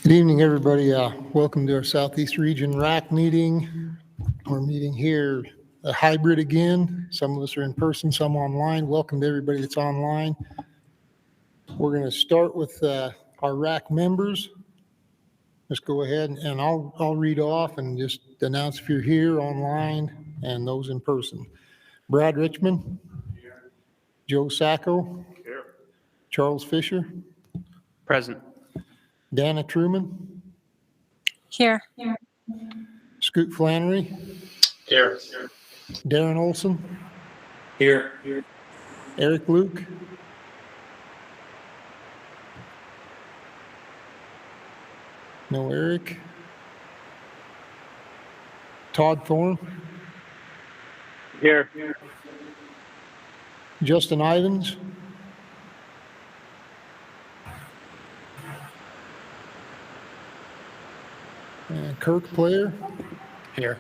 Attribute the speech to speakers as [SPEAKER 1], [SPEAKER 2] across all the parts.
[SPEAKER 1] Good evening, everybody. Welcome to our Southeast Region RAC meeting. We're meeting here, a hybrid again. Some of us are in person, some online. Welcome to everybody that's online. We're going to start with our RAC members. Let's go ahead and I'll read off and just announce if you're here online and those in person. Brad Richmond. Here. Joe Sacco. Here. Charles Fisher.
[SPEAKER 2] Present.
[SPEAKER 1] Dana Truman.
[SPEAKER 3] Here.
[SPEAKER 1] Scoot Flannery.
[SPEAKER 2] Here.
[SPEAKER 1] Darren Olson.
[SPEAKER 2] Here.
[SPEAKER 1] Eric Luke. No Eric. Todd Thorne.
[SPEAKER 2] Here.
[SPEAKER 1] Justin Ivins. And Kirk Player.
[SPEAKER 2] Here.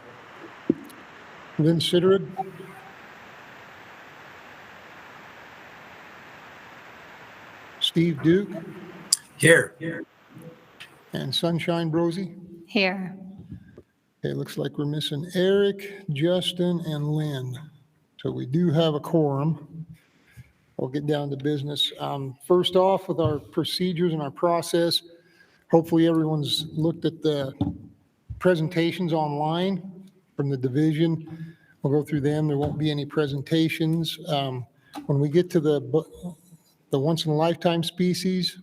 [SPEAKER 1] Lynn Sitterid. Steve Duke.
[SPEAKER 2] Here.
[SPEAKER 1] And Sunshine Brosey.
[SPEAKER 3] Here.
[SPEAKER 1] Okay, looks like we're missing Eric, Justin, and Lynn. So we do have a quorum. We'll get down to business. First off, with our procedures and our process, hopefully everyone's looked at the presentations online from the division. We'll go through them. There won't be any presentations. When we get to the once-in-a-lifetime species,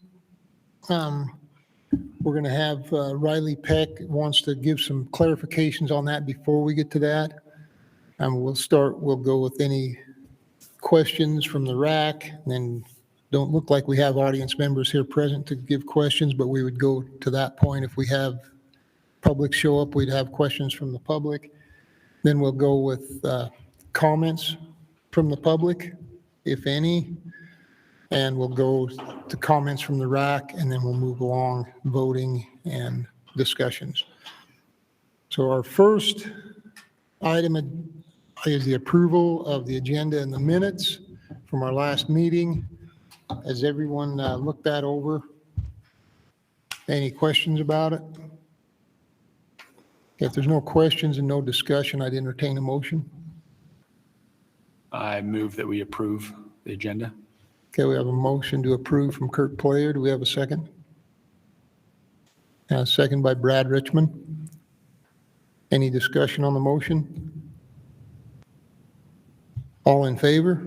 [SPEAKER 1] we're going to have Riley Peck wants to give some clarifications on that before we get to that. We'll go with any questions from the RAC, and then don't look like we have audience members here present to give questions, but we would go to that point. If we have public show up, we'd have questions from the public. Then we'll go with comments from the public, if any, and we'll go to comments from the RAC, and then we'll move along voting and discussions. So our first item is the approval of the agenda and the minutes from our last meeting. Has everyone looked that over? Any questions about it? If there's no questions and no discussion, I'd entertain a motion.
[SPEAKER 2] I move that we approve the agenda.
[SPEAKER 1] Okay, we have a motion to approve from Kirk Player. Do we have a second? A second by Brad Richmond. Any discussion on the motion? All in favor?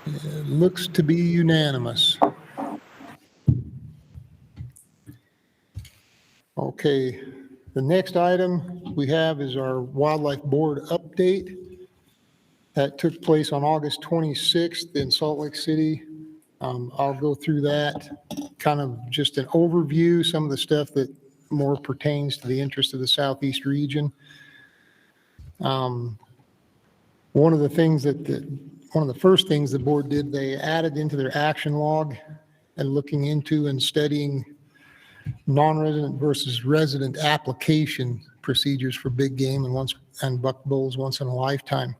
[SPEAKER 1] It looks to be unanimous. Okay, the next item we have is our Wildlife Board update. That took place on August 26th in Salt Lake City. I'll go through that, kind of just an overview, some of the stuff that more pertains to the interest of the Southeast region. One of the first things the board did, they added into their action log and looking into and studying non-resident versus resident application procedures for big game and buck bulls once in a lifetime.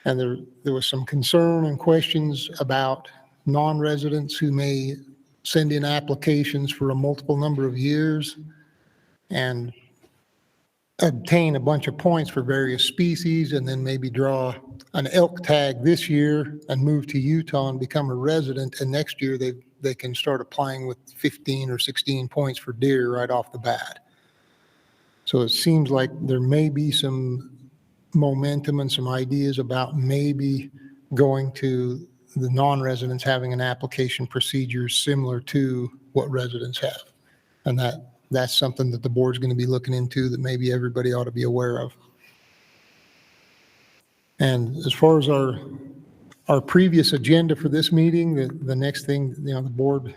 [SPEAKER 1] And there was some concern and questions about non-residents who may send in applications for a multiple number of years and obtain a bunch of points for various species, and then maybe draw an elk tag this year and move to Utah and become a resident, and next year they can start applying with 15 or 16 points for deer right off the bat. So it seems like there may be some momentum and some ideas about maybe going to the non-residents having an application procedure similar to what residents have. And that's something that the board's going to be looking into that maybe everybody ought to be aware of. And as far as our previous agenda for this meeting, the next thing, the board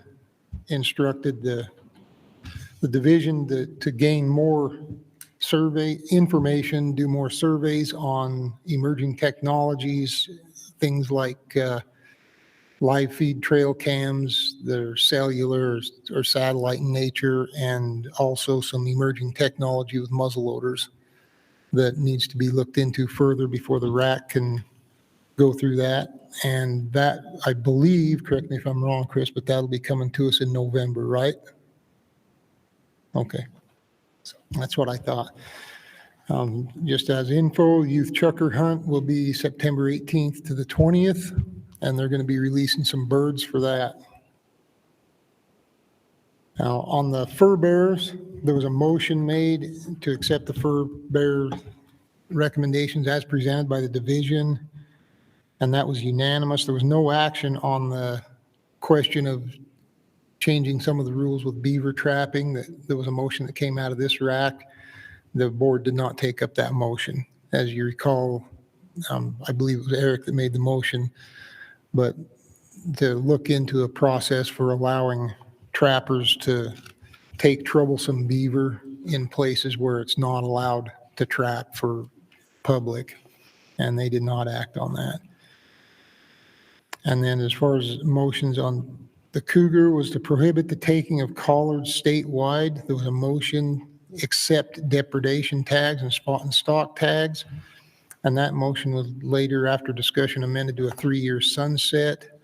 [SPEAKER 1] instructed the division to gain more survey information, do more surveys on emerging technologies, things like live feed trail cams that are cellular or satellite in nature, and also some emerging technology with muzzle loaders that needs to be looked into further before the RAC can go through that. And that, I believe, correct me if I'm wrong, Chris, but that'll be coming to us in November, right? Okay. So that's what I thought. Just as info, youth chucker hunt will be September 18th to the 20th, and they're going to be releasing some birds for that. Now, on the fur bearers, there was a motion made to accept the fur bearer recommendations as presented by the division, and that was unanimous. There was no action on the question of changing some of the rules with beaver trapping. There was a motion that came out of this RAC. The board did not take up that motion. As you recall, I believe it was Eric that made the motion, but to look into a process for allowing trappers to take troublesome beaver in places where it's not allowed to trap for public, and they did not act on that. And then as far as motions on the cougar was to prohibit the taking of collards statewide. There was a motion, accept depredation tags and spot and stalk tags. And that motion was later, after discussion, amended to a 3-year sunset.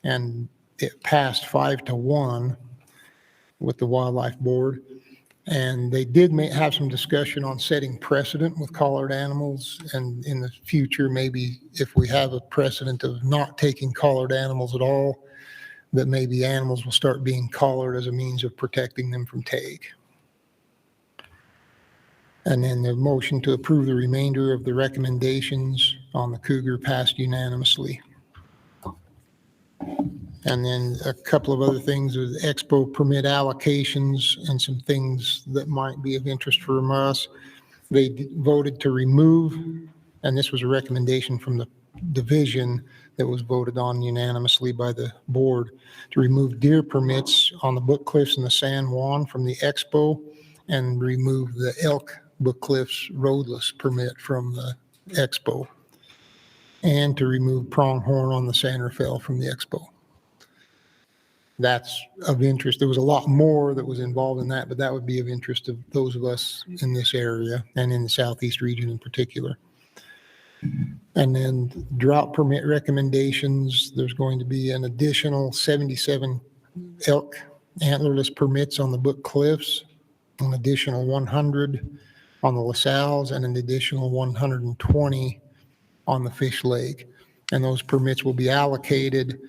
[SPEAKER 1] And it passed 5-1 with the Wildlife Board. And they did have some discussion on setting precedent with collared animals. And in the future, maybe if we have a precedent of not taking collared animals at all, that maybe animals will start being collared as a means of protecting them from take. And then the motion to approve the remainder of the recommendations on the cougar passed unanimously. And then a couple of other things with expo permit allocations and some things that might be of interest for us. They voted to remove, and this was a recommendation from the division that was voted on unanimously by the board, to remove deer permits on the Book Cliffs and the San Juan from the expo, and remove the elk Book Cliffs roadless permit from the expo, and to remove pronghorn on the San Rafael from the expo. That's of interest. There was a lot more that was involved in that, but that would be of interest of those of us in this area and in the Southeast region in particular. And then drought permit recommendations, there's going to be an additional 77 elk antlerless permits on the Book Cliffs, an additional 100 on the LaSalle's, and an additional 120 on the Fish Lake. And those permits will be allocated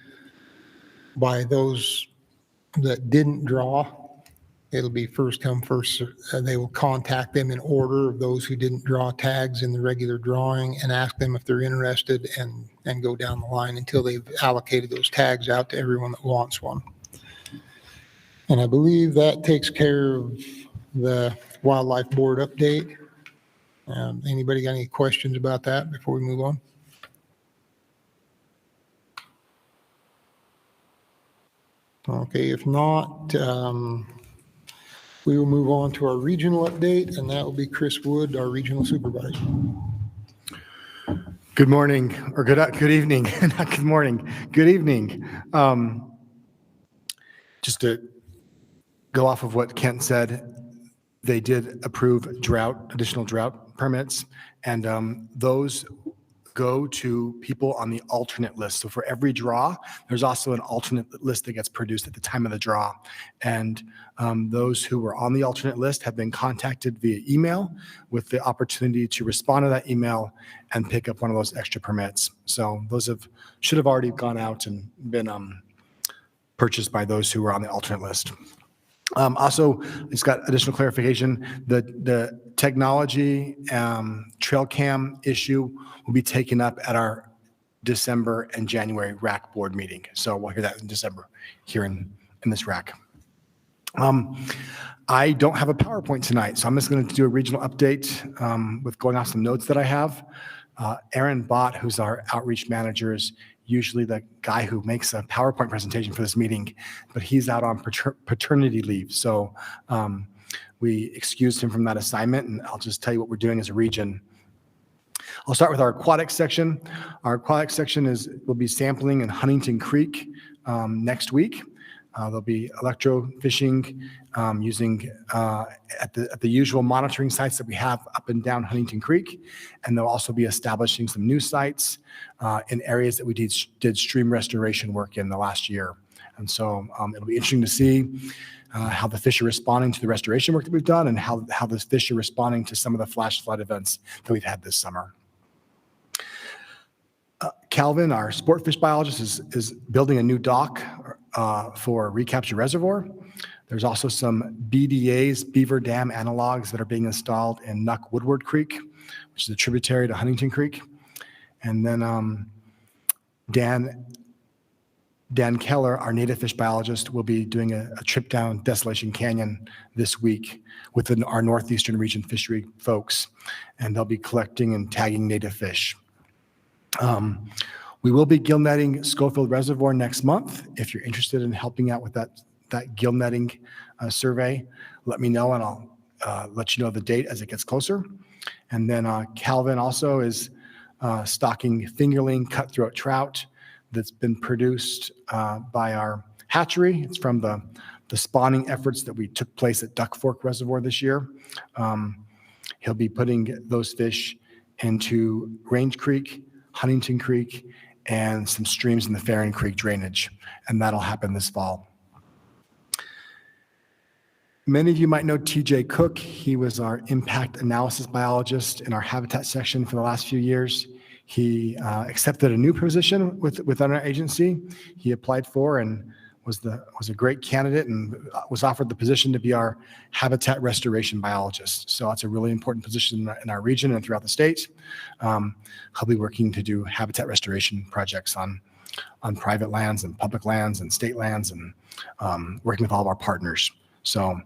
[SPEAKER 1] by those that didn't draw. It'll be first come, first served. They will contact them in order of those who didn't draw tags in the regular drawing and ask them if they're interested, and go down the line until they've allocated those tags out to everyone that wants one. And I believe that takes care of the Wildlife Board update. Anybody got any questions about that before we move on? Okay, if not, we will move on to our regional update, and that will be Chris Wood, our regional supervisor.
[SPEAKER 4] Good morning, or good evening, not good morning, good evening. Just to go off of what Kent said, they did approve additional drought permits, and those go to people on the alternate list. So for every draw, there's also an alternate list that gets produced at the time of the draw. And those who were on the alternate list have been contacted via email with the opportunity to respond to that email and pick up one of those extra permits. So those should have already gone out and been purchased by those who were on the alternate list. Also, it's got additional clarification. The technology trail cam issue will be taken up at our December and January RAC board meeting. So we'll hear that in December here in this RAC. I don't have a PowerPoint tonight, so I'm just going to do a regional update with going off some notes that I have. Aaron Bott, who's our outreach manager, is usually the guy who makes a PowerPoint presentation for this meeting, but he's out on paternity leave. So we excused him from that assignment, and I'll just tell you what we're doing as a region. I'll start with our aquatics section. Our aquatics section will be sampling in Huntington Creek next week. There'll be electrofishing using at the usual monitoring sites that we have up and down Huntington Creek. And they'll also be establishing some new sites in areas that we did stream restoration work in the last year. And so it'll be interesting to see how the fish are responding to the restoration work that we've done and how the fish are responding to some of the flash flood events that we've had this summer. Calvin, our sport fish biologist, is building a new dock for Recapture Reservoir. There's also some BDAs, Beaver Dam analogs, that are being installed in Nuck Woodward Creek, which is a tributary to Huntington Creek. And then Dan Keller, our native fish biologist, will be doing a trip down Desolation Canyon this week with our Northeastern region fishery folks, and they'll be collecting and tagging native fish. We will be gill netting Schofield Reservoir next month. If you're interested in helping out with that gill netting survey, let me know and I'll let you know the date as it gets closer. And then Calvin also is stocking fingerling cutthroat trout that's been produced by our hatchery. It's from the spawning efforts that we took place at Duck Fork Reservoir this year. He'll be putting those fish into Range Creek, Huntington Creek, and some streams in the Farron Creek drainage, and that'll happen this fall. Many of you might know TJ Cook. He was our impact analysis biologist in our habitat section for the last few years. He accepted a new position within our agency. He applied for and was a great candidate and was offered the position to be our habitat restoration biologist. So it's a really important position in our region and throughout the state. He'll be working to do habitat restoration projects on private lands and public lands and state lands, and working with all of our partners. So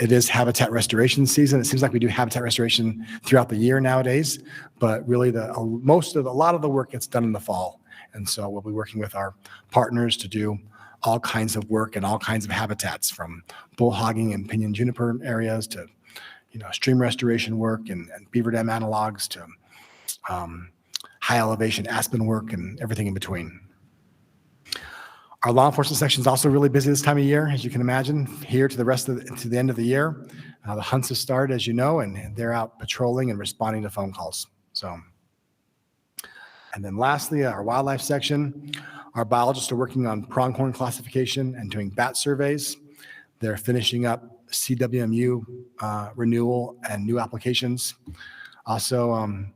[SPEAKER 4] it is habitat restoration season. It seems like we do habitat restoration throughout the year nowadays, but really a lot of the work gets done in the fall. And so we'll be working with our partners to do all kinds of work and all kinds of habitats, from bull hogging and pinyon juniper areas to, stream restoration work and beaver dam analogs to high elevation aspen work and everything in between. Our law enforcement section is also really busy this time of year, as you can imagine, here to the end of the year. The hunts have started, as you know, and they're out patrolling and responding to phone calls. And then lastly, our wildlife section. Our biologists are working on pronghorn classification and doing bat surveys. They're finishing up CWMU renewal and new applications. Also,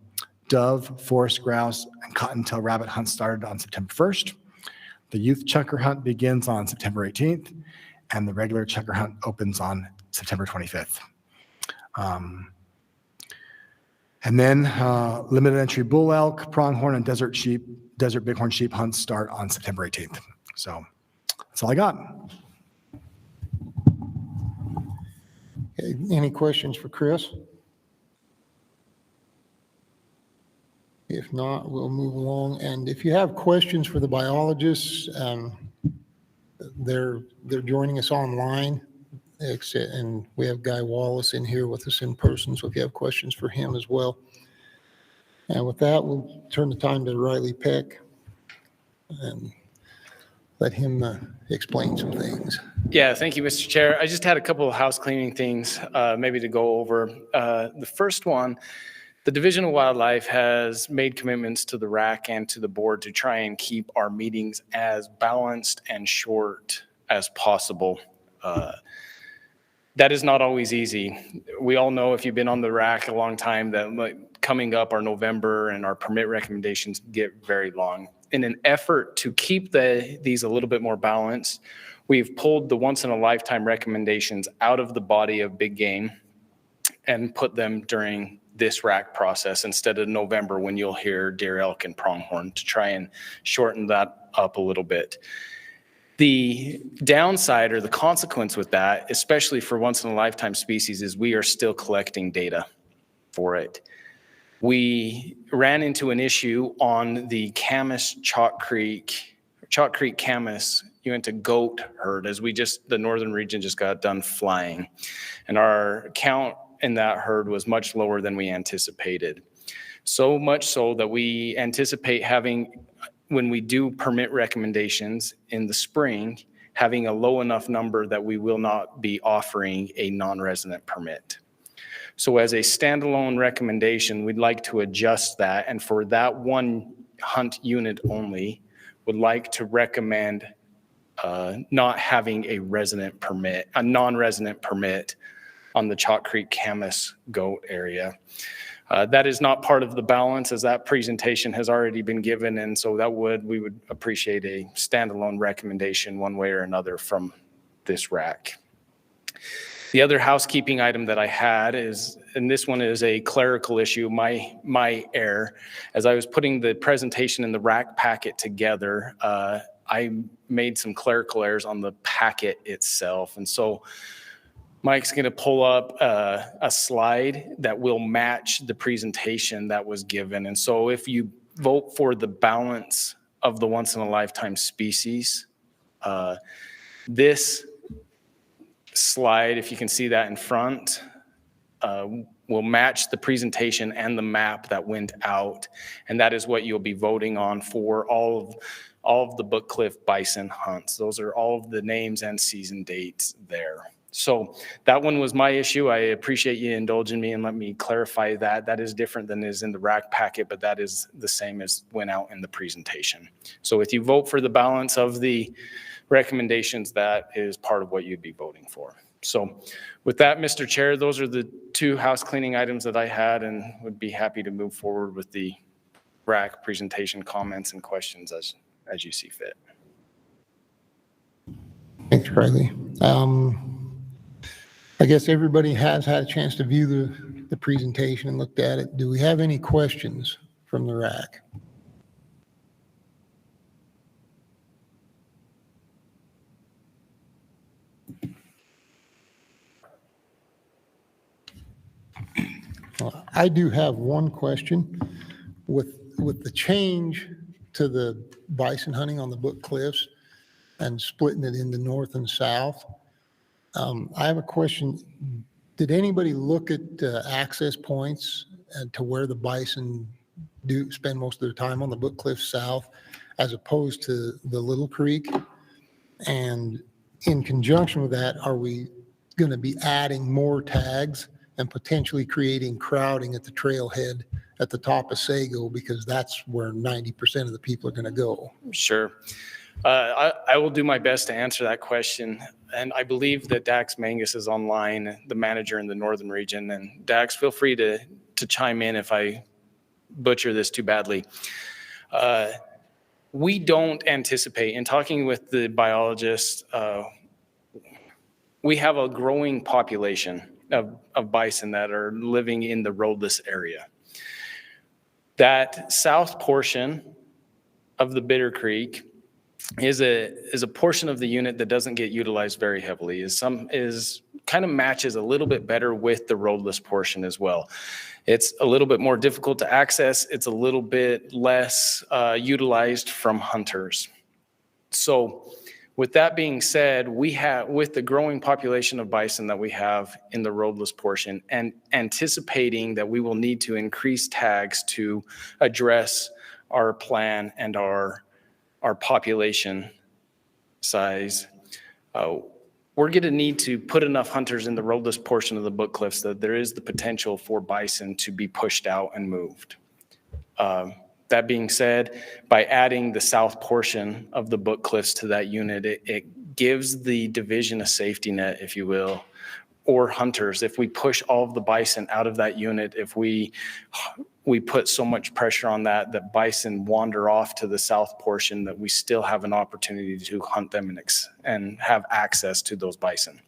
[SPEAKER 4] dove, forest grouse, and cottontail rabbit hunts started on September 1st. The youth chukar hunt begins on September 18th, and the regular chukar hunt opens on September 25th. And then limited entry bull elk, pronghorn, and desert bighorn sheep hunts start on September 18th. So that's all I got.
[SPEAKER 1] Okay, any questions for Chris? If not, we'll move along. And if you have questions for the biologists, they're joining us online. And we have Guy Wallace in here with us in person, so if you have questions for him as well. And with that, we'll turn the time to Riley Peck and let him explain some things.
[SPEAKER 2] Yeah, thank you, Mr. Chair. I just had a couple of house cleaning things maybe to go over. The first one, the Division of Wildlife has made commitments to the RAC and to the board to try and keep our meetings as balanced and short as possible. That is not always easy. We all know, if you've been on the RAC a long time, that coming up our November and our permit recommendations get very long. In an effort to keep these a little bit more balanced, we've pulled the once-in-a-lifetime recommendations out of the body of big game and put them during this RAC process instead of November, when you'll hear deer, elk, and pronghorn, to try and shorten that up a little bit. The downside, or the consequence with that, especially for once-in-a-lifetime species, is we are still collecting data for it. We ran into an issue on the Camas Chalk Creek Camas Uinta goat herd, as the northern region just got done flying. And our count in that herd was much lower than we anticipated. So much so that we anticipate having, when we do permit recommendations in the spring, having a low enough number that we will not be offering a non-resident permit. So as a standalone recommendation, we'd like to adjust that, and for that one hunt unit only, would like to recommend not having a resident permit, a non-resident permit on the Chalk Creek Camas goat area. That is not part of the balance, as that presentation has already been given, and so we would appreciate a standalone recommendation one way or another from this RAC. The other housekeeping item that I had is, and this one is a clerical issue, my error. As I was putting the presentation in the RAC packet together, I made some clerical errors on the packet itself. And so Mike's going to pull up a slide that will match the presentation that was given. And so if you vote for the balance of the once-in-a-lifetime species, this slide, if you can see that in front, will match the presentation and the map that went out. And that is what you'll be voting on for all of the Book Cliff bison hunts. Those are all of the names and season dates there. So that one was my issue. I appreciate you indulging me and let me clarify that. That is different than is in the RAC packet, but that is the same as went out in the presentation. So if you vote for the balance of the recommendations, that is part of what you'd be voting for. So with that, Mr. Chair, those are the two house cleaning items that I had, and would be happy to move forward with the RAC presentation comments and questions as you see fit.
[SPEAKER 1] Thanks, Riley. I guess everybody has had a chance to view the presentation and looked at it. Do we have any questions from the RAC? I do have one question. With the change to the bison hunting on the Book Cliffs and splitting it into north and south, I have a question. Did anybody look at access points to where the bison do spend most of their time on the Book Cliffs south as opposed to the Little Creek? And in conjunction with that, are we going to be adding more tags and potentially creating crowding at the trailhead at the top of Sago, because that's where 90% of the people are going to go?
[SPEAKER 2] Sure. I will do my best to answer that question. And I believe that Dax Mangus is online, the manager in the northern region. And Dax, feel free to chime in if I butcher this too badly. We don't anticipate, in talking with the biologists, we have a growing population of bison that are living in the roadless area. That south portion of the Bitter Creek is a portion of the unit that doesn't get utilized very heavily. Is kind of matches a little bit better with the roadless portion as well. It's a little bit more difficult to access. It's a little bit less utilized from hunters. So with that being said, with the growing population of bison that we have in the roadless portion, and anticipating that we will need to increase tags to address our plan and our population size, we're going to need to put enough hunters in the roadless portion of the Book Cliffs that there is the potential for bison to be pushed out and moved. That being said, by adding the south portion of the Book Cliffs to that unit, it gives the division a safety net, if you will, or hunters. If we push all of the bison out of that unit, if we put so much pressure on that bison wander off to the south portion, that we still have an opportunity to hunt them and have access to those bison.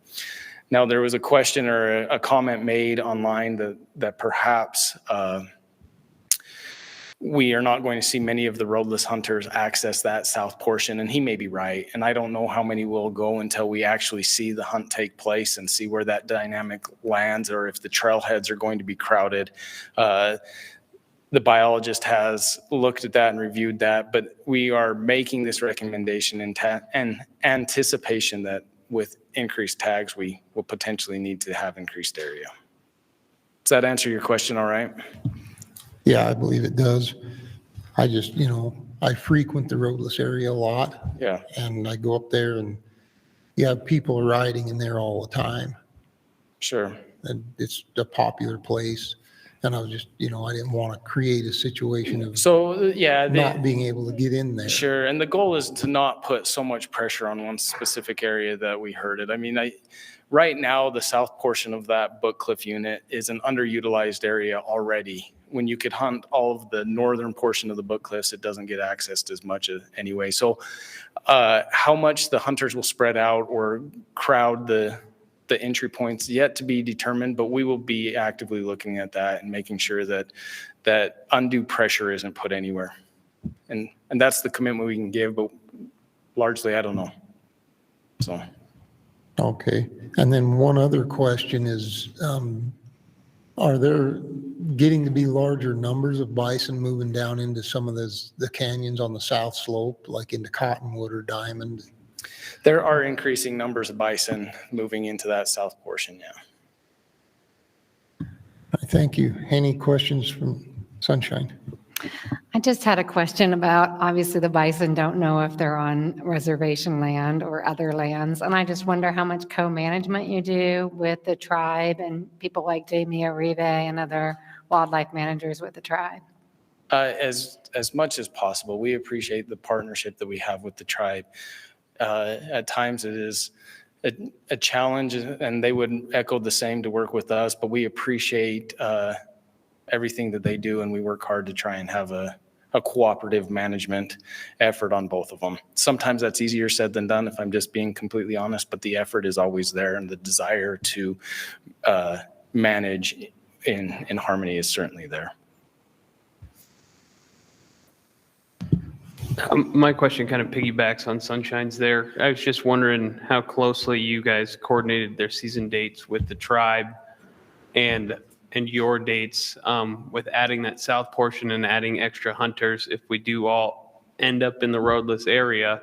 [SPEAKER 2] Now, there was a question or a comment made online that perhaps we are not going to see many of the roadless hunters access that south portion, and he may be right. And I don't know how many will go until we actually see the hunt take place and see where that dynamic lands, or if the trailheads are going to be crowded. The biologist has looked at that and reviewed that, but we are making this recommendation in anticipation that with increased tags, we will potentially need to have increased area. Does that answer your question all right?
[SPEAKER 1] Yeah, I believe it does. I just, I frequent the roadless area a lot.
[SPEAKER 2] Yeah.
[SPEAKER 1] And I go up there and you have people riding in there all the time,
[SPEAKER 2] Sure.
[SPEAKER 1] and it's a popular place. And I was just, I didn't want to create a situation of
[SPEAKER 2] So, yeah,
[SPEAKER 1] not being able to get in there.
[SPEAKER 2] sure. And the goal is to not put so much pressure on one specific area that we hurt it. I mean, right now, the south portion of that Book Cliff unit is an underutilized area already. When you could hunt all of the northern portion of the Book Cliffs, it doesn't get accessed as much anyway. So how much the hunters will spread out or crowd the entry points yet to be determined, but we will be actively looking at that and making sure that undue pressure isn't put anywhere. And that's the commitment we can give, but largely, I don't know. So.
[SPEAKER 1] Okay. And then one other question is, are there getting to be larger numbers of bison moving down into some of the canyons on the south slope, like into Cottonwood or Diamond?
[SPEAKER 2] There are increasing numbers of bison moving into that south portion, yeah.
[SPEAKER 1] Thank you. Any questions from Sunshine?
[SPEAKER 3] I just had a question about, obviously the bison don't know if they're on reservation land or other lands. And I just wonder how much co-management you do with the tribe and people like Jamie Oribe and other wildlife managers with the tribe.
[SPEAKER 2] As much as possible. We appreciate the partnership that we have with the tribe. At times it is a challenge, and they would echo the same to work with us, but we appreciate everything that they do, and we work hard to try and have a cooperative management effort on both of them. Sometimes that's easier said than done, if I'm just being completely honest, but the effort is always there, and the desire to manage in harmony is certainly there.
[SPEAKER 5] My question kind of piggybacks on Sunshine's there. I was just wondering how closely you guys coordinated their season dates with the tribe and your dates with adding that south portion and adding extra hunters. If we do all end up in the roadless area,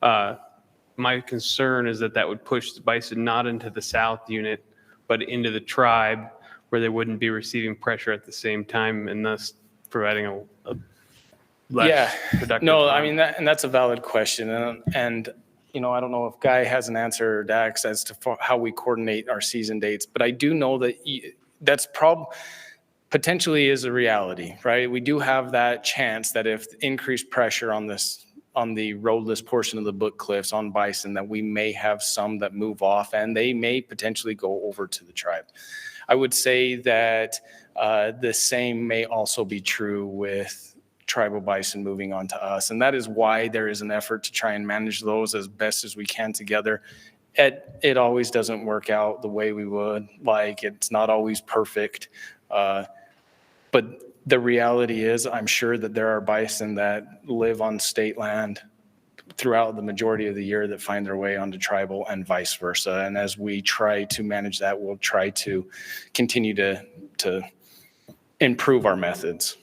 [SPEAKER 5] my concern is that would push the bison not into the south unit, but into the tribe where they wouldn't be receiving pressure at the same time, and thus providing a less productive
[SPEAKER 2] No,
[SPEAKER 5] time.
[SPEAKER 2] I mean, that's a valid question. And I don't know if Guy has an answer, or Dax, as to how we coordinate our season dates, but I do know that that's potentially is a reality, right? We do have that chance that if increased pressure on the roadless portion of the Book Cliffs on bison, that we may have some that move off and they may potentially go over to the tribe. I would say that the same may also be true with tribal bison moving on to us. And that is why there is an effort to try and manage those as best as we can together. It always doesn't work out the way we would like. It's not always perfect. But the reality is, I'm sure that there are bison that live on state land throughout the majority of the year that find their way onto tribal, and vice versa. And as we try to manage that, we'll try to continue to improve our methods.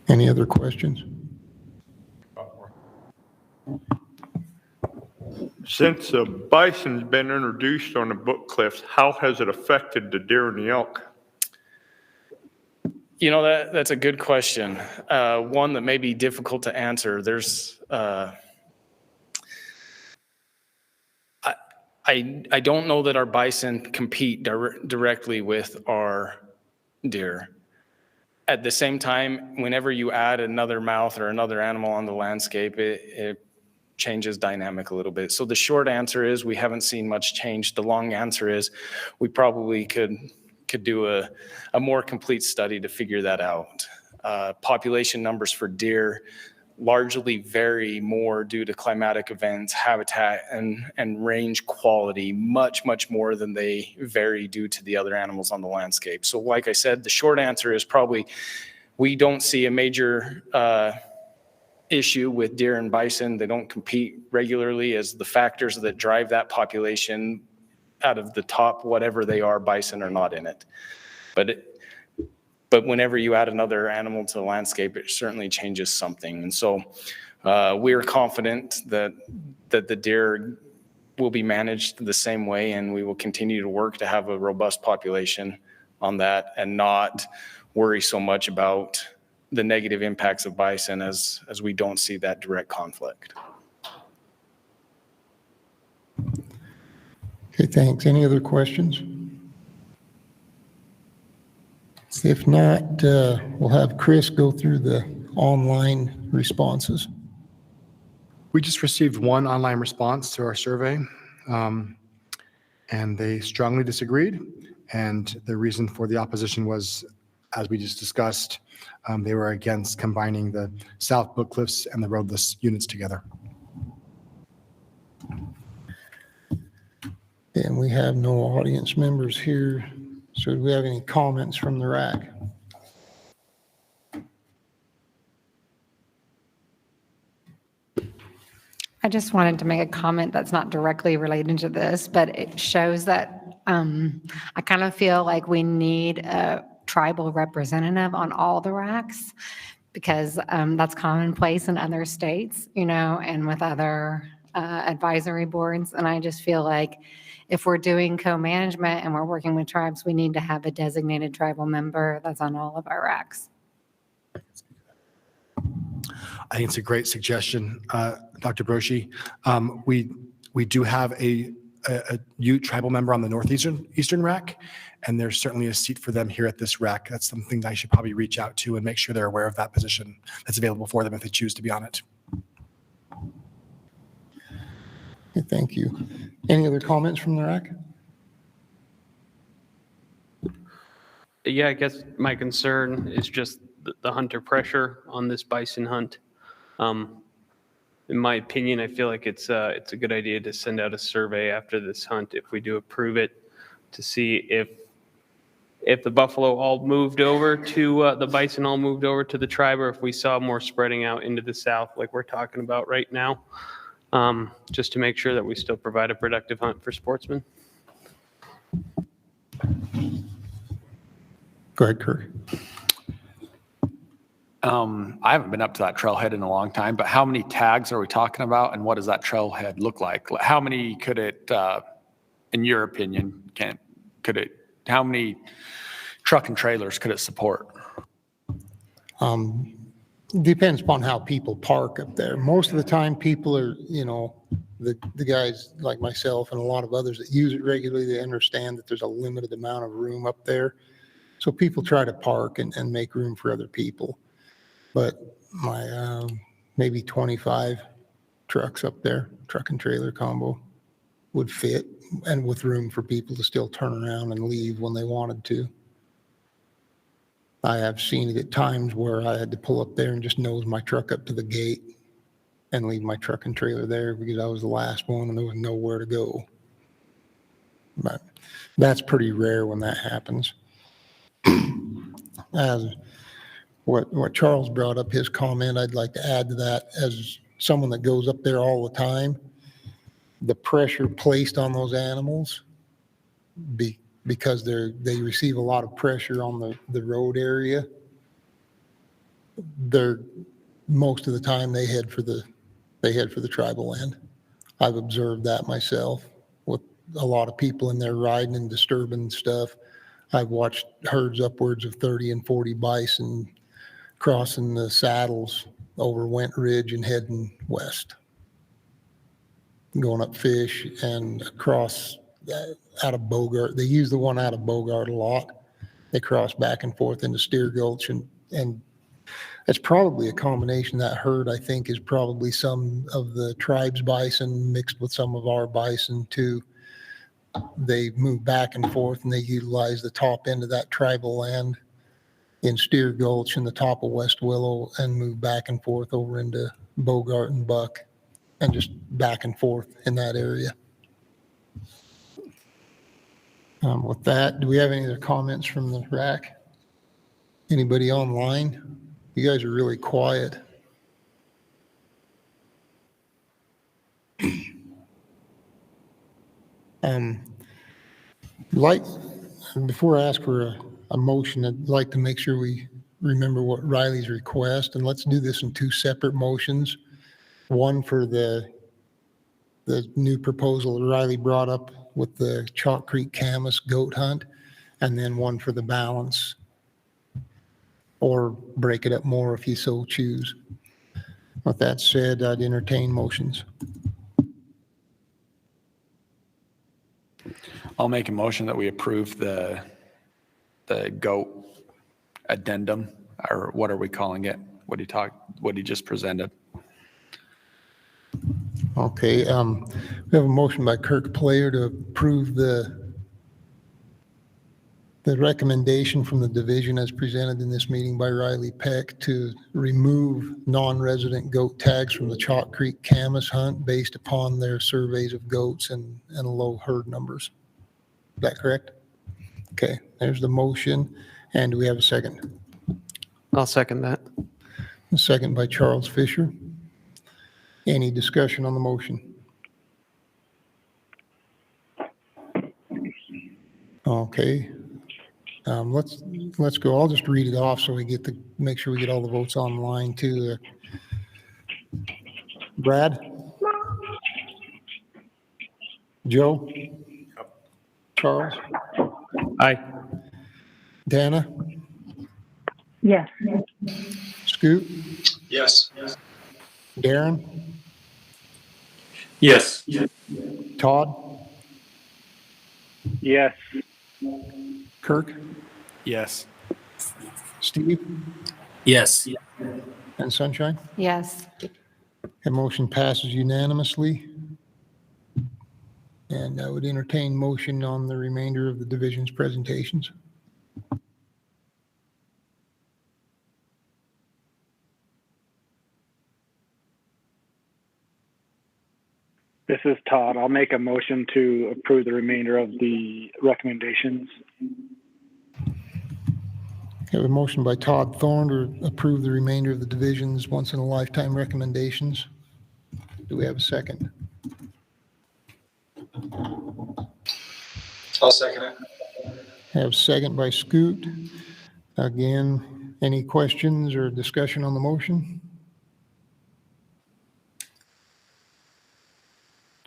[SPEAKER 1] Any other questions?
[SPEAKER 6] Since the bison's been introduced on the Book Cliffs, how has it affected the deer and the elk?
[SPEAKER 2] That's a good question. One that may be difficult to answer. There's, I don't know that our bison compete directly with our deer. At the same time, whenever you add another mouth or another animal on the landscape, it changes dynamic a little bit. So the short answer is we haven't seen much change. The long answer is we probably could do a more complete study to figure that out. Population numbers for deer largely vary more due to climatic events, habitat, and range quality, much more than they vary due to the other animals on the landscape. So like I said, the short answer is probably we don't see a major issue with deer and bison. They don't compete regularly as the factors that drive that population out of the top, whatever they are, bison are not in it. But whenever you add another animal to the landscape, it certainly changes something. And so we are confident that the deer will be managed the same way, and we will continue to work to have a robust population on that and not worry so much about the negative impacts of bison as we don't see that direct conflict.
[SPEAKER 1] Okay, thanks. Any other questions? If not, we'll have Chris go through the online responses.
[SPEAKER 4] We just received one online response to our survey, and they strongly disagreed. And the reason for the opposition was, as we just discussed, they were against combining the South Book Cliffs and the roadless units together.
[SPEAKER 1] And we have no audience members here. So do we have any comments from the RAC?
[SPEAKER 3] I just wanted to make a comment that's not directly related to this, but it shows that I kind of feel like we need a tribal representative on all the RACs, because that's commonplace in other states, and with other advisory boards. And I just feel like if we're doing co-management and we're working with tribes, we need to have a designated tribal member that's on all of our RACs.
[SPEAKER 4] I think it's a great suggestion, Dr. Broshi. We do have a Ute tribal member on the Northeastern RAC, and there's certainly a seat for them here at this RAC. That's something that I should probably reach out to and make sure they're aware of that position that's available for them if they choose to be on it.
[SPEAKER 1] Okay, thank you. Any other comments from the RAC?
[SPEAKER 5] Yeah, I guess my concern is just the hunter pressure on this bison hunt. In my opinion, I feel like it's a good idea to send out a survey after this hunt, if we do approve it, to see if the buffalo all moved over to the bison all moved over to the tribe, or if we saw more spreading out into the south like we're talking about right now, just to make sure that we still provide a productive hunt for sportsmen.
[SPEAKER 1] Go ahead, Kirk.
[SPEAKER 7] I haven't been up to that trailhead in a long time, but how many tags are we talking about, and what does that trailhead look like? How many could it, in your opinion, how many truck and trailers could it support?
[SPEAKER 1] Depends upon how people park up there. Most of the time, people are, the guys like myself and a lot of others that use it regularly, they understand that there's a limited amount of room up there. So people try to park and make room for other people. But my maybe 25 trucks up there, truck and trailer combo, would fit, and with room for people to still turn around and leave when they wanted to. I have seen it at times where I had to pull up there and just nose my truck up to the gate and leave my truck and trailer there because I was the last one and there was nowhere to go. But that's pretty rare when that happens. As what Charles brought up, his comment, I'd like to add to that, as someone that goes up there all the time, the pressure placed on those animals because they receive a lot of pressure on the road area. Most of the time they head for the tribal land. I've observed that myself with a lot of people in there riding and disturbing stuff. I've watched herds upwards of 30 and 40 bison crossing the saddles over Went Ridge and heading west, going up Fish and across out of Bogart. They use the one out of Bogart a lot. They cross back and forth into Steer Gulch, and it's probably a combination. That herd, I think, is probably some of the tribe's bison mixed with some of our bison too. They move back and forth, and they utilize the top end of that tribal land in Steer Gulch and the top of West Willow, and move back and forth over into Bogart and Buck, and just back and forth in that area. With that, do we have any other comments from the RAC? Anybody online? You guys are really quiet. Before I ask for a motion, I'd like to make sure we remember what Riley's request, and let's do this in two separate motions. One for the new proposal that Riley brought up with the Chalk Creek Camas goat hunt, and then one for the balance. or break it up more if you so choose. With that said, I'd entertain motions.
[SPEAKER 7] I'll make a motion that we approve the goat addendum, or what are we calling it? What he just presented.
[SPEAKER 1] Okay, we have a motion by Kirk Player to approve the recommendation from the division as presented in this meeting by Riley Peck to remove non-resident goat tags from the Chalk Creek Camas hunt based upon their surveys of goats and low herd numbers. Is that correct? Okay, there's the motion. And do we have a second?
[SPEAKER 5] I'll second that.
[SPEAKER 1] A second by Charles Fisher. Any discussion on the motion? Okay. Let's go. I'll just read it off so we get to make sure we get all the votes online too. Brad? Joe? Charles?
[SPEAKER 5] Aye.
[SPEAKER 1] Dana?
[SPEAKER 8] Yes.
[SPEAKER 1] Scoot?
[SPEAKER 9] Yes.
[SPEAKER 1] Darren?
[SPEAKER 9] Yes.
[SPEAKER 1] Todd?
[SPEAKER 8] Yes.
[SPEAKER 1] Kirk?
[SPEAKER 7] Yes.
[SPEAKER 1] Steve?
[SPEAKER 9] Yes.
[SPEAKER 1] And Sunshine?
[SPEAKER 3] Yes.
[SPEAKER 1] The motion passes unanimously. And I would entertain motion on the remainder of the division's presentations.
[SPEAKER 8] This is Todd. I'll make a motion to approve the remainder of the recommendations.
[SPEAKER 1] Have a motion by Todd Thorne to approve the remainder of the division's once-in-a-lifetime recommendations. Do we have a second?
[SPEAKER 9] I'll second it.
[SPEAKER 1] Have a second by Scoot. Again, any questions or discussion on the motion?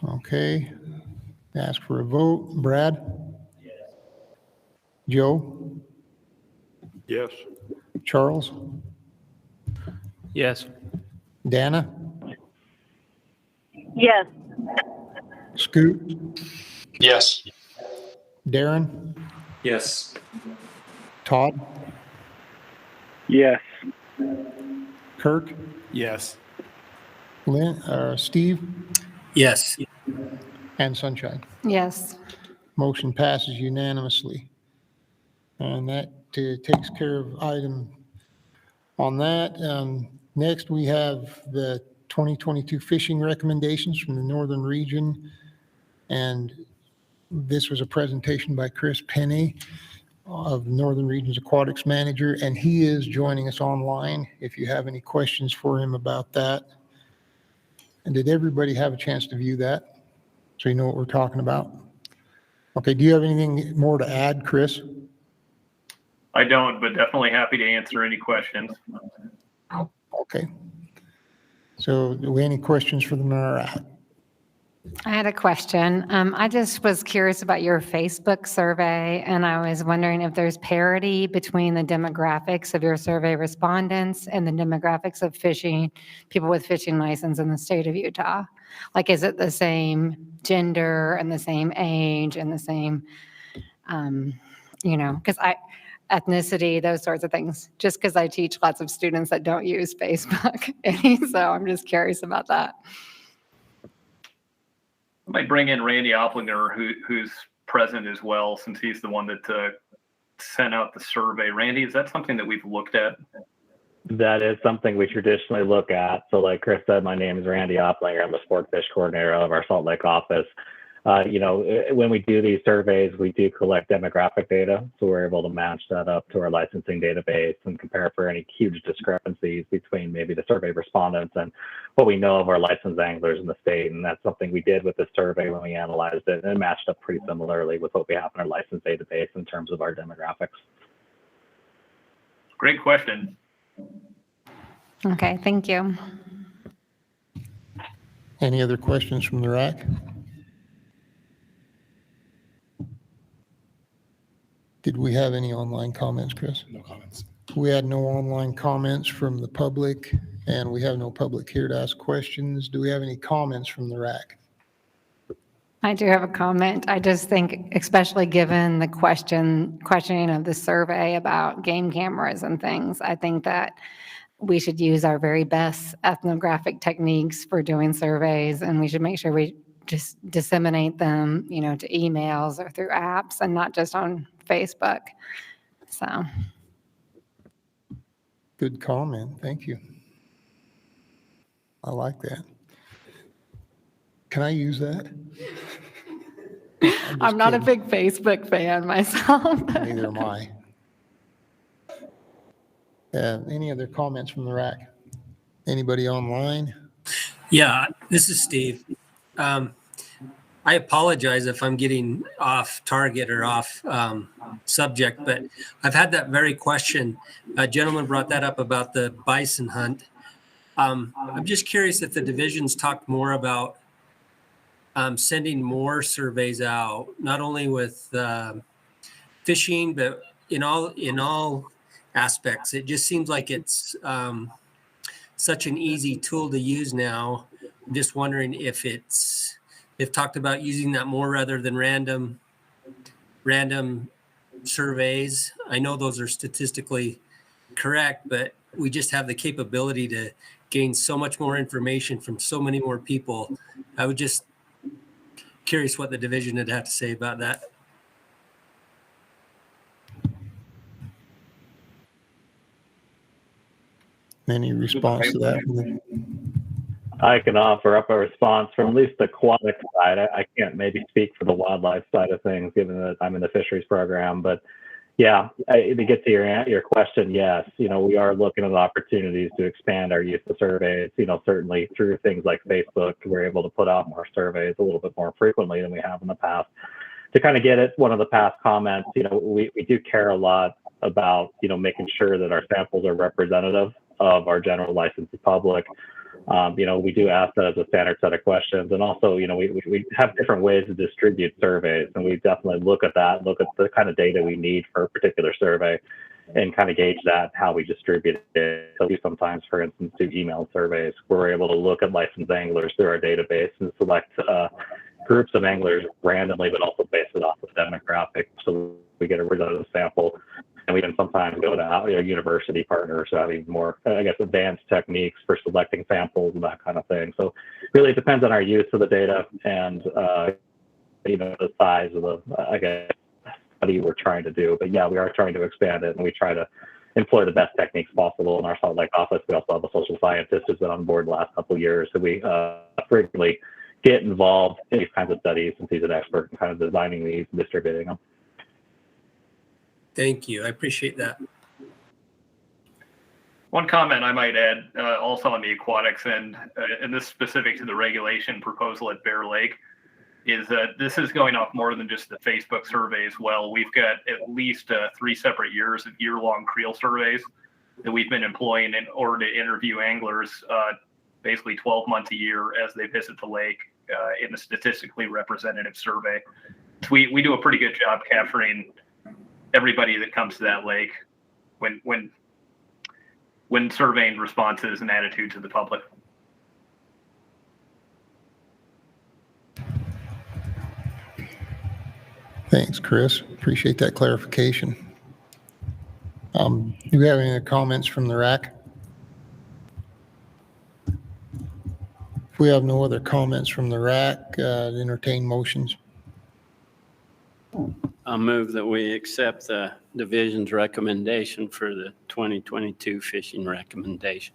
[SPEAKER 1] Okay. Ask for a vote. Brad? Yes. Joe?
[SPEAKER 6] Yes.
[SPEAKER 1] Charles?
[SPEAKER 5] Yes.
[SPEAKER 1] Dana?
[SPEAKER 8] Yes.
[SPEAKER 1] Scoot?
[SPEAKER 9] Yes.
[SPEAKER 1] Darren?
[SPEAKER 9] Yes.
[SPEAKER 1] Todd?
[SPEAKER 8] Yes.
[SPEAKER 1] Kirk?
[SPEAKER 7] Yes.
[SPEAKER 1] Steve?
[SPEAKER 9] Yes.
[SPEAKER 1] And Sunshine.
[SPEAKER 3] Yes.
[SPEAKER 1] Motion passes unanimously. And that takes care of item on that. Next, we have the 2022 fishing recommendations from the Northern Region. And this was a presentation by Chris Penny of Northern Region's Aquatics Manager, and he is joining us online if you have any questions for him about that. And did everybody have a chance to view that? So you know what we're talking about? Okay, do you have anything more to add, Chris?
[SPEAKER 10] I don't, but definitely happy to answer any questions.
[SPEAKER 1] Okay. So do we have any questions for the NARAC?
[SPEAKER 3] I had a question. I just was curious about your Facebook survey, and I was wondering if there's parity between the demographics of your survey respondents and the demographics of people with fishing license in the state of Utah. Like, is it the same gender and the same age and the same, because ethnicity, those sorts of things, just because I teach lots of students that don't use Facebook. So I'm just curious about that.
[SPEAKER 10] I might bring in Randy Opplinger, who's present as well, since he's the one that sent out the survey. Randy, is that something that we've looked at?
[SPEAKER 11] That is something we traditionally look at. So like Chris said, my name is Randy Opplinger. I'm the sport fish coordinator of our Salt Lake office. When we do these surveys, we do collect demographic data. So we're able to match that up to our licensing database and compare for any huge discrepancies between maybe the survey respondents and what we know of our licensed anglers in the state. And that's something we did with the survey when we analyzed it, and it matched up pretty similarly with what we have in our license database in terms of our demographics.
[SPEAKER 10] Great question.
[SPEAKER 3] Okay, thank you.
[SPEAKER 1] Any other questions from the RAC? Did we have any online comments, Chris?
[SPEAKER 4] No comments.
[SPEAKER 1] We had no online comments from the public, and we have no public here to ask questions. Do we have any comments from the RAC?
[SPEAKER 3] I do have a comment. I just think, especially given the questioning of the survey about game cameras and things, I think that we should use our very best ethnographic techniques for doing surveys, and we should make sure we just disseminate them, to emails or through apps and not just on Facebook. So.
[SPEAKER 1] Good comment. Thank you. I like that. Can I use that?
[SPEAKER 3] I'm not a big Facebook fan myself.
[SPEAKER 1] Neither am I. Any other comments from the RAC? Anybody online?
[SPEAKER 9] Yeah, this is Steve. I apologize if I'm getting off target or off subject, but I've had that very question. A gentleman brought that up about the bison hunt. I'm just curious if the divisions talked more about sending more surveys out, not only with fishing, but in all aspects. It just seems like it's such an easy tool to use now. I'm just wondering if they've talked about using that more rather than random surveys. I know those are statistically correct, but we just have the capability to gain so much more information from so many more people. I was just curious what the division would have to say about that.
[SPEAKER 1] Any response to that?
[SPEAKER 11] I can offer up a response from at least the aquatic side. I can't maybe speak for the wildlife side of things, given that I'm in the fisheries program. But yeah, to get to your question, yes, we are looking at opportunities to expand our use of surveys. Certainly through things like Facebook, we're able to put out more surveys a little bit more frequently than we have in the past. To kind of get at one of the past comments, we do care a lot about making sure that our samples are representative of our general licensed public. We do ask that as a standard set of questions. And also, we have different ways to distribute surveys. And we definitely look at the kind of data we need for a particular survey and kind of gauge that, how we distribute it. So we sometimes, for instance, do email surveys where we're able to look at licensed anglers through our database and select groups of anglers randomly, but also base it off of demographics. So we get a representative sample. And we can sometimes go to our university partners who have even more, advanced techniques for selecting samples and that kind of thing. So really it depends on our use of the data and, the size of the, study we're trying to do. But yeah, we are trying to expand it, and we try to employ the best techniques possible in our Salt Lake office. We also have a social scientist who's been on board the last couple of years. So we frequently get involved in these kinds of studies since he's an expert in kind of designing these and distributing them.
[SPEAKER 9] Thank you. I appreciate that.
[SPEAKER 10] One comment I might add, also on the aquatics end, and this is specific to the regulation proposal at Bear Lake, is that this is going off more than just the Facebook survey as well. We've got at least 3 separate years of year-long creel surveys that we've been employing in order to interview anglers, basically 12 months a year as they visit the lake in a statistically representative survey. So we do a pretty good job capturing everybody that comes to that lake when surveying responses and attitudes of the public.
[SPEAKER 1] Thanks, Chris. Appreciate that clarification. Do we have any comments from the RAC? If we have no other comments from the RAC, entertain motions.
[SPEAKER 12] I move that we accept the division's recommendation for the 2022 fishing recommendation.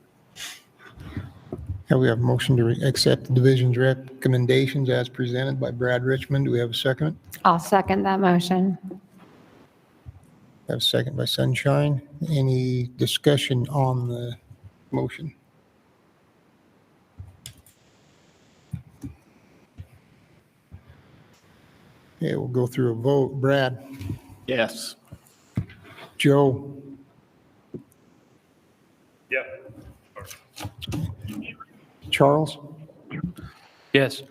[SPEAKER 1] We have a motion to accept the division's recommendations as presented by Brad Richmond. Do we have a second?
[SPEAKER 3] I'll second that motion.
[SPEAKER 1] Have a second by Sunshine. Any discussion on the motion? Okay, we'll go through a vote. Brad?
[SPEAKER 12] Yes.
[SPEAKER 1] Joe?
[SPEAKER 6] Yep.
[SPEAKER 1] Charles?
[SPEAKER 5] Yes.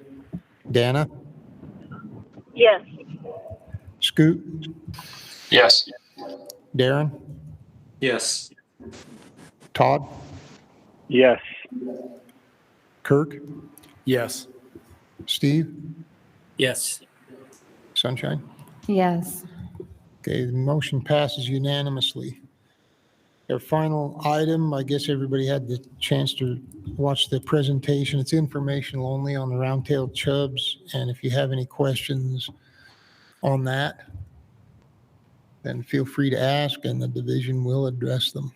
[SPEAKER 1] Dana?
[SPEAKER 13] Yes.
[SPEAKER 1] Scoot?
[SPEAKER 9] Yes.
[SPEAKER 1] Darren?
[SPEAKER 9] Yes.
[SPEAKER 1] Todd,
[SPEAKER 8] Yes.
[SPEAKER 1] Kirk,
[SPEAKER 7] Yes.
[SPEAKER 1] Steve,
[SPEAKER 9] Yes.
[SPEAKER 1] Sunshine.
[SPEAKER 3] Yes.
[SPEAKER 1] Okay, the motion passes unanimously. Our final item, I guess everybody had the chance to watch the presentation. It's informational only on the round-tailed chubs, and if you have any questions on that, then feel free to ask, and the division will address them.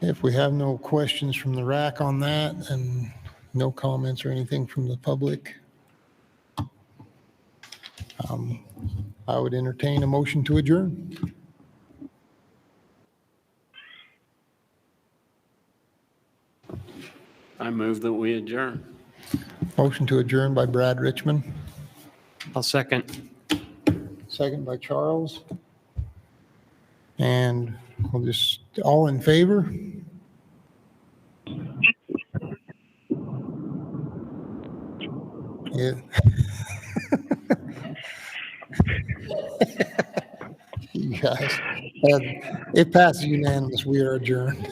[SPEAKER 1] If we have no questions from the RAC on that, and no comments or anything from the public, I would entertain a motion to adjourn.
[SPEAKER 12] I move that we adjourn.
[SPEAKER 1] Motion to adjourn by Brad Richmond,
[SPEAKER 5] I'll second.
[SPEAKER 1] second by Charles. And we'll just, all in favor? Yeah. You guys, it passes unanimous. We are adjourned.